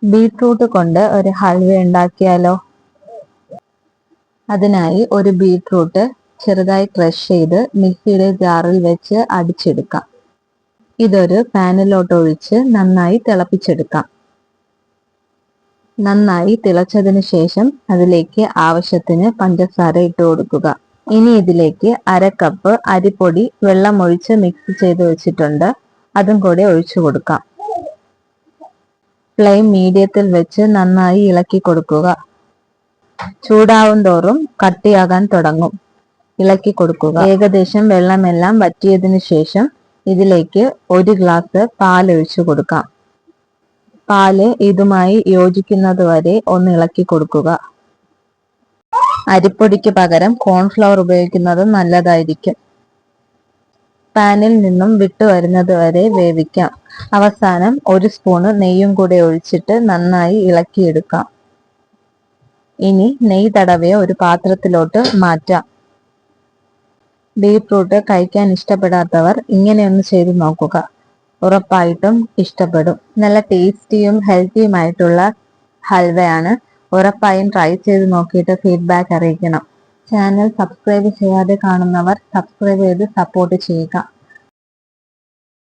Beetroot കൊണ്ട് ഒരു ഹൽവ ഉണ്ടാക്കിയാലോ? അതിനായി ഒരു ബീട്രൂട്ട് ചെറുതായി ക്രഷ് ചെയ്ത് മിക്സിയുടെ ജാറിൽ വെച്ച് അടിച്ചെടുക്കാം. ഇതൊരു പാനിലോട്ട് ഒഴിച്ച് നന്നായി തിളപ്പിച്ചെടുക്കാം. നന്നായി തിളച്ചതിന് ശേഷം അതിലേക്ക് ആവശ്യത്തിന് പഞ്ചസാര ഇട്ട് കൊടുക്കുക. ഇനി ഇതിലേക്ക് 1/2 കപ്പ് അരിപ്പൊടി വെള്ളം ഒഴിച്ച് മിക്സ് ചെയ്ത് വെച്ചിട്ടുണ്ട്. അതും കൂടെ ഒഴിച്ചു കൊടുക്കാം. ഫ്ലെയിം മീഡിയത്തിൽ വെച്ച് നന്നായി ഇളക്കി കൊടുക്കുക. ചൂടാവും തോറും കട്ടിയാകാൻ തുടങ്ങും. ഇളക്കി കൊടുക്കുക. ഏകദേശം വെള്ളമെല്ലാം വറ്റിയതിനു ശേഷം ഇതിലേക്ക് 1 ഗ്ലാസ് പാൽ ഒഴിച്ചു കൊടുക്കാം. പാല് ഇതുമായി യോജിക്കുന്നത് വരെ ഒന്ന് ഇളക്കി കൊടുക്കുക. അരിപ്പൊടിക്ക് പകരം കോൺഫ്ലവർ ഉപയോഗിക്കുന്നത് നല്ലതായിരിക്കും. പാനിൽ നിന്നും വിട്ടു വരുന്നത് വരെ വേവിക്കാം. അവസാനം 1 സ്പൂണ് നെയ്യും കൂടെ ഒഴിച്ചിട്ട് നന്നായി ഇളക്കിയെടുക്കാം. ഇനി നെയ്യ് തടവിയ ഒരു പാത്രത്തിലോട്ട് മാറ്റാം. ബീട്രൂട്ട് കഴിക്കാൻ ഇഷ്ടപ്പെടാത്തവർ ഇങ്ങനെയൊന്ന് ചെയ്തു നോക്കുക. ഉറപ്പായിട്ടും ഇഷ്ടപ്പെടും. നല്ല ടേസ്റ്റിയും ഹെൽത്തിയുമായിട്ടുള്ള ഹൽവയാണ്. ഉറപ്പായും ട്രൈ ചെയ്ത് നോക്കിയിട്ട് ഫീഡ്ബാക്ക് അറിയിക്കണം. ചാനൽ സബ്സ്ക്രൈബ് ചെയ്യാതെ കാണുന്നവർ സബ്സ്ക്രൈബ് ചെയ്ത് സപ്പോർട്ട് ചെയ്യുക.